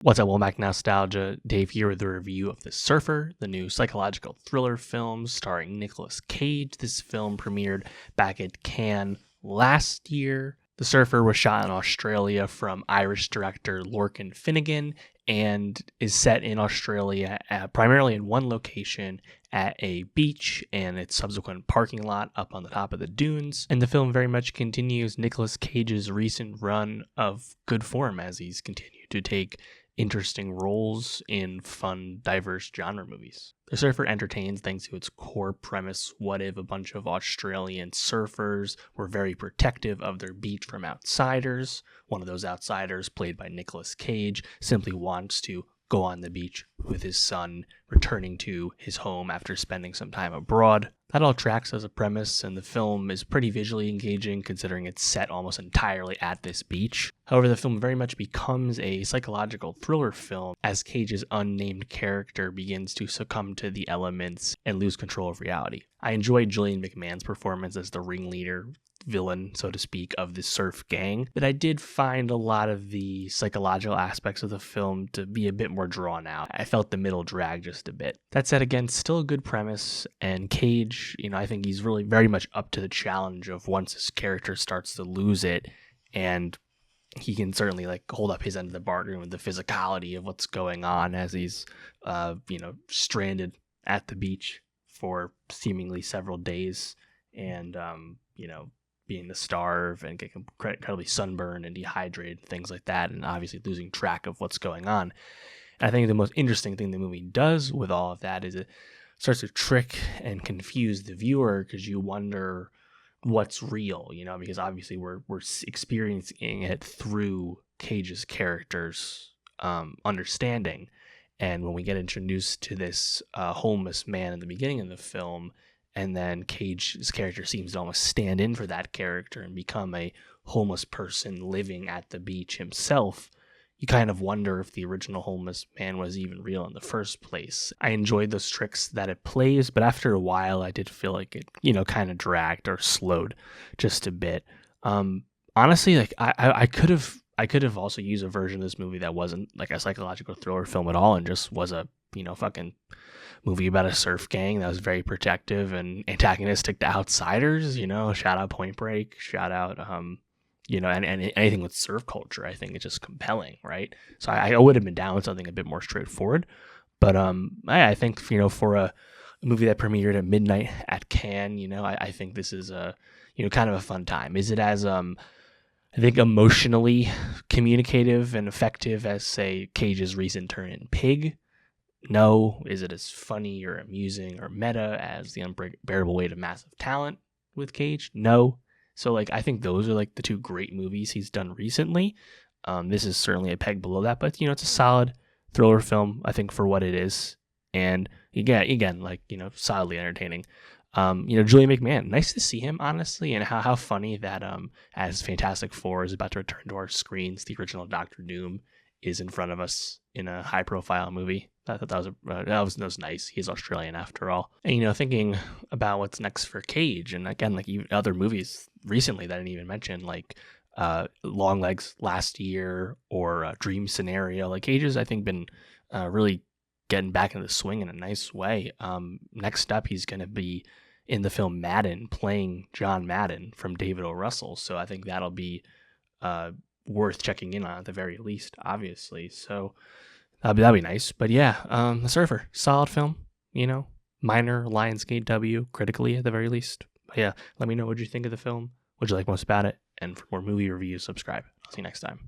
What's up, welcome back to Nowstalgia. Dave here with a review of The Surfer, the new psychological thriller film starring Nicolas Cage. This film premiered back at Cannes last year. The Surfer was shot in Australia from Irish director Lorcan Finnegan and is set in Australia primarily in one location at a beach and its subsequent parking lot up on the top of the dunes. And the film very much continues Nicolas Cage's recent run of good form as he's continued to take interesting roles in fun, diverse genre movies. The Surfer entertains thanks to its core premise. What if a bunch of Australian surfers were very protective of their beach from outsiders? One of those outsiders, played by Nicolas Cage, simply wants to go on the beach with his son, returning to his home after spending some time abroad. That all tracks as a premise, and the film is pretty visually engaging considering it's set almost entirely at this beach. However, the film very much becomes a psychological thriller film as Cage's unnamed character begins to succumb to the elements and lose control of reality. I enjoyed Julian McMahon's performance as the ringleader villain, so to speak, of the surf gang, but I did find a lot of the psychological aspects of the film to be a bit more drawn out. I felt the middle drag just a bit. That said, again, still a good premise, and Cage, I think he's really very much up to the challenge of once his character starts to lose it, and he can certainly hold up his end of the bargain with the physicality of what's going on as he's stranded at the beach for seemingly several days, and being to starve and get incredibly sunburned and dehydrated, things like that, and obviously losing track of what's going on. And I think the most interesting thing the movie does with all of that is it starts to trick and confuse the viewer because you wonder what's real, because obviously we're experiencing it through Cage's character's understanding. And when we get introduced to this homeless man in the beginning of the film, and then Cage's character seems to almost stand in for that character and become a homeless person living at the beach himself, you kind of wonder if the original homeless man was even real in the first place. I enjoyed those tricks that it plays, but after a while I did feel like it, kind of dragged or slowed just a bit. Honestly, I could have also used a version of this movie that wasn't like a psychological thriller film at all and just was a fucking movie about a surf gang that was very protective and antagonistic to outsiders. Shout out Point Break, shout out and anything with surf culture. I think it's just compelling, right? So I would have been down with something a bit more straightforward, but I think for a movie that premiered at midnight at Cannes, I think this is a kind of a fun time. Is it as I think emotionally communicative and effective as, say, Cage's recent turn in Pig? No. Is it as funny or amusing or meta as The Unbearable Weight of Massive Talent with Cage? No. So I think those are the two great movies he's done recently. This is certainly a peg below that, but it's a solid thriller film, I think, for what it is. And again, solidly entertaining. Julian McMahon, nice to see him, honestly, and how funny that as Fantastic Four is about to return to our screens, the original Doctor Doom is in front of us in a high profile movie. I thought that was nice. He's Australian after all. And thinking about what's next for Cage, and again, even other movies recently that I didn't even mention, Long Legs last year or Dream Scenario. Cage has, I think, been really getting back in the swing in a nice way. Next up, he's going to be in the film Madden, playing John Madden from David O. Russell. So I think that'll be worth checking in on at the very least, obviously. So that'd be nice. But yeah, The Surfer, solid film. Minor Lionsgate W critically at the very least. But yeah, let me know what you think of the film. What you like most about it? And for more movie reviews, subscribe. I'll see you next time.